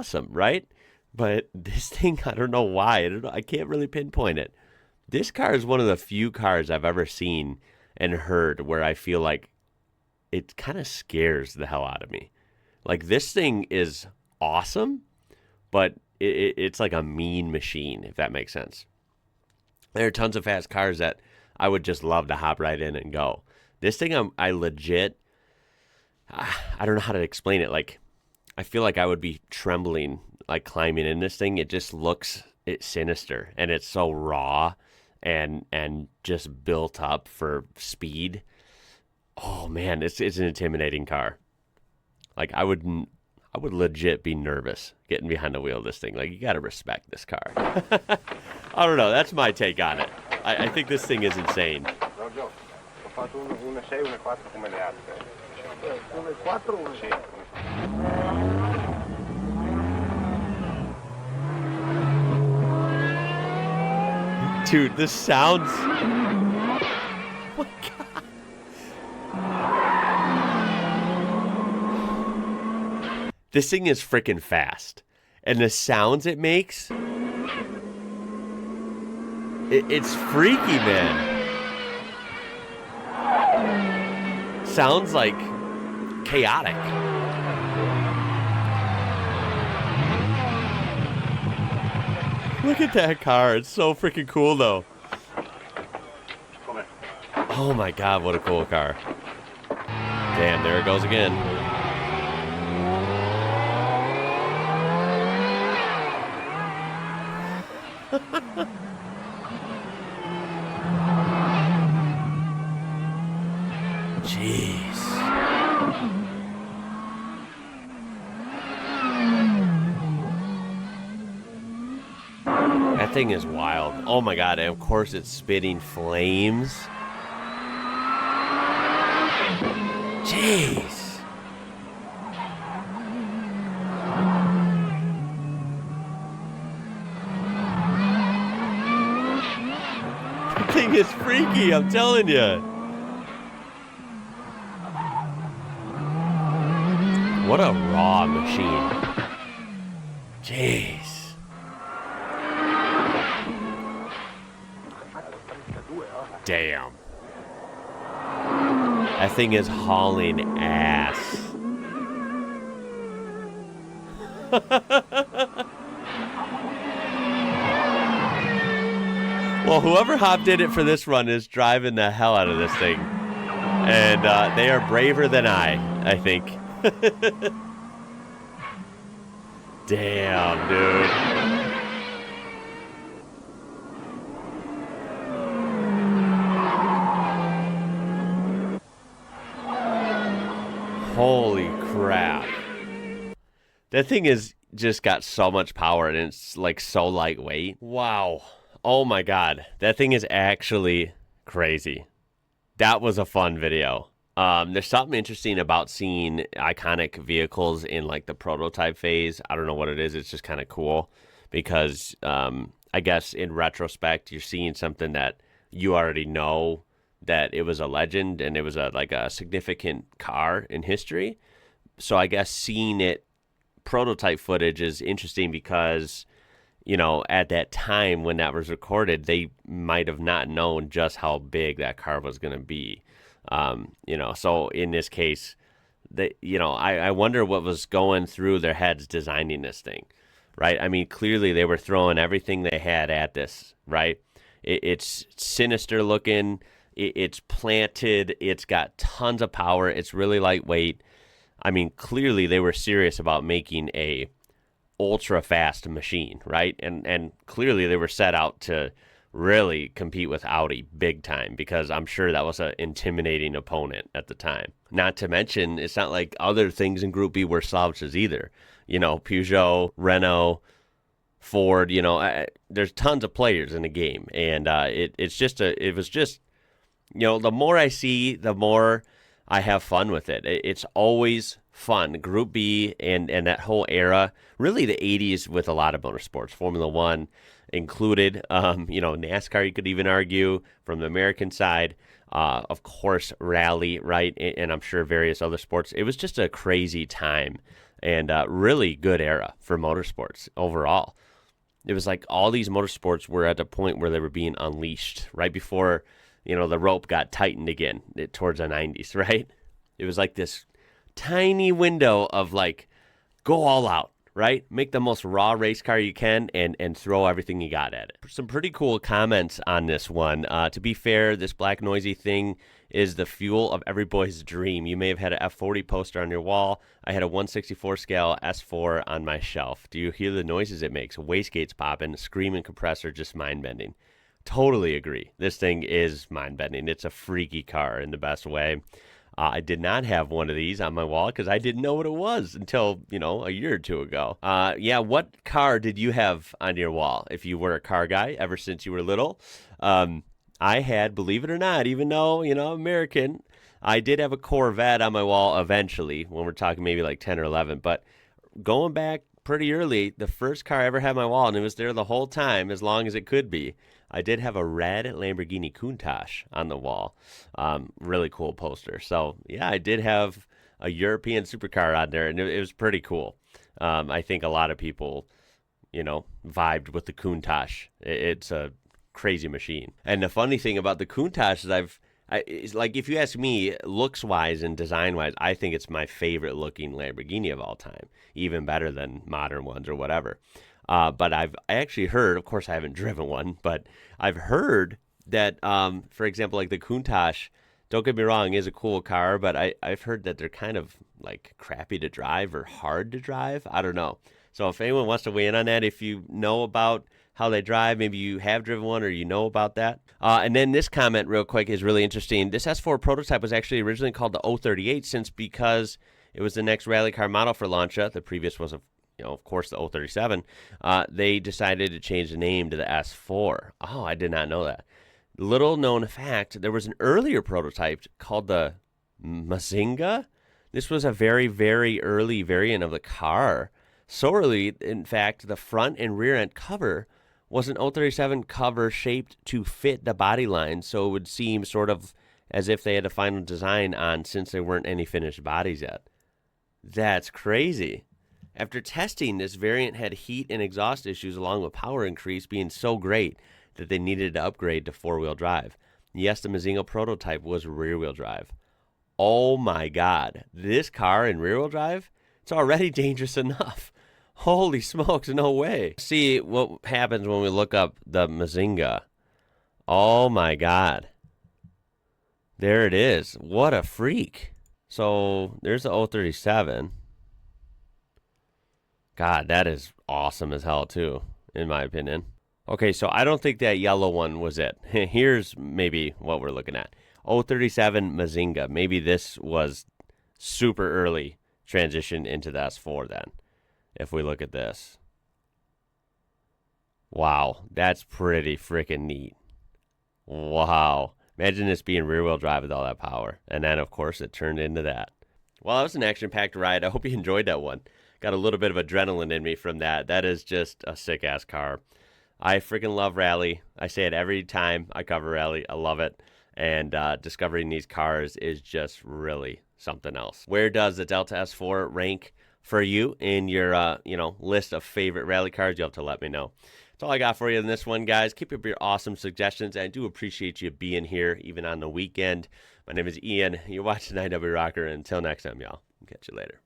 awesome, right? But this thing, I don't know why. I can't really pinpoint it. This car is one of the few cars I've ever seen and heard where I feel like it kind of scares the hell out of me. Like, this thing is awesome, but it's like a mean machine, if that makes sense. There are tons of fast cars that I would just love to hop right in and go. This thing, I legit, I don't know how to explain it. Like, I feel like I would be trembling, like climbing in this thing. It just looks sinister, and it's so raw and just built up for speed. Oh man, it's an intimidating car. Like, I would legit be nervous getting behind the wheel of this thing. Like, you got to respect this car. I don't know. That's my take on it. I think this thing is insane. Dude, this sounds... Oh my God. This thing is freaking fast. And the sounds it makes... It's freaky, man. Sounds like chaotic. Look at that car. It's so freaking cool, though. Oh my God, what a cool car. Damn, there it goes again. Jeez. That thing is wild. Oh my God, and of course it's spitting flames. Jeez. That thing is freaky, I'm telling you. What a raw machine. Jeez. Damn. That thing is hauling ass. Well, whoever hopped in it for this run is driving the hell out of this thing. And they are braver than I think. Damn, dude. Holy crap. That thing is just got so much power, and it's like so lightweight. Wow. Oh my God. That thing is actually crazy. That was a fun video. There's something interesting about seeing iconic vehicles in like the prototype phase. I don't know what it is. It's just kind of cool because I guess in retrospect, you're seeing something that you already know that it was a legend and it was like a significant car in history. So I guess seeing it prototype footage is interesting because, you know, at that time when that was recorded, they might have not known just how big that car was going to be. You know, so in this case, I wonder what was going through their heads designing this thing, right? I mean, clearly they were throwing everything they had at this, right? It's sinister looking. It's planted. It's got tons of power. It's really lightweight. I mean, clearly they were serious about making a ultra fast machine, right? And clearly they were set out to really compete with Audi big time because I'm sure that was an intimidating opponent at the time. Not to mention, it's not like other things in Group B were slouches either. You know, Peugeot, Renault, Ford, you know, there's tons of players in the game. And it was just, you know, the more I see, the more I have fun with it. It's always fun. Group B and that whole era, really the 80s with a lot of motorsports, Formula One included, you know, NASCAR, you could even argue from the American side, of course, rally, right? And I'm sure various other sports. It was just a crazy time. and really good era for motorsports overall. It was like all these motorsports were at a point where they were being unleashed right before, the rope got tightened again towards the 90s, right? It was like this tiny window of like, go all out, right? Make the most raw race car you can and throw everything you got at it. Some pretty cool comments on this one. To be fair, this black noisy thing is the fuel of every boy's dream. You may have had an F40 poster on your wall. I had a 164 scale S4 on my shelf. Do you hear the noises it makes? Wastegates popping, screaming compressor, just mind-bending. Totally agree. This thing is mind-bending. It's a freaky car in the best way. I did not have one of these on my wall because I didn't know what it was until, a year or two ago. What car did you have on your wall if you were a car guy ever since you were little? I had, believe it or not, even though, I'm American, I did have a Corvette on my wall eventually when we're talking maybe like 10 or 11. But going back pretty early, the first car I ever had on my wall, and it was there the whole time as long as it could be, I did have a red Lamborghini Countach on the wall. Really cool poster. So, yeah, I did have a European supercar on there, and it was pretty cool. I think a lot of people, vibed with the Countach. It's a crazy machine. And the funny thing about the Countach is it's like, if you ask me, looks-wise and design-wise, I think it's my favorite-looking Lamborghini of all time, even better than modern ones or whatever. But I actually heard, of course I haven't driven one, but I've heard that, for example, like the Countach, don't get me wrong, is a cool car, but I've heard that they're kind of like crappy to drive or hard to drive. I don't know. So if anyone wants to weigh in on that, if you know about how they drive, maybe you have driven one or you know about that. And then this comment real quick is really interesting. This S4 prototype was actually originally called the 038 because it was the next rally car model for Lancia. The previous was of course, the 037, they decided to change the name to the S4. Oh, I did not know that. Little known fact, there was an earlier prototype called the Mazinga. This was a very, very early variant of the car. So early, in fact, the front and rear end cover was an 037 cover shaped to fit the body line, so it would seem sort of as if they had a final design on since there weren't any finished bodies yet. That's crazy. After testing, this variant had heat and exhaust issues along with power increase being so great that they needed to upgrade to four-wheel drive. Yes, the Mazinga prototype was rear-wheel drive. Oh my God, this car in rear-wheel drive, it's already dangerous enough. Holy smokes, no way. See what happens when we look up the Mazinga. Oh my God. There it is. What a freak. So there's the 037. God, that is awesome as hell, too, in my opinion. Okay, so I don't think that yellow one was it. Here's maybe what we're looking at. 037 Mazinga. Maybe this was super early transition into the S4 then, if we look at this. Wow, that's pretty freaking neat. Wow. Imagine this being rear-wheel drive with all that power. And then, of course, it turned into that. Well, that was an action-packed ride. I hope you enjoyed that one. Got a little bit of adrenaline in me from that. That is just a sick-ass car. I freaking love rally. I say it every time I cover rally. I love it. And discovering these cars is just really something else. Where does the Delta S4 rank for you in your list of favorite rally cars? You'll have to let me know. That's all I got for you in this one, guys. Keep up your awesome suggestions. I do appreciate you being here, even on the weekend. My name is Ian. You're watching IW Rocker. Until next time, y'all. Catch you later.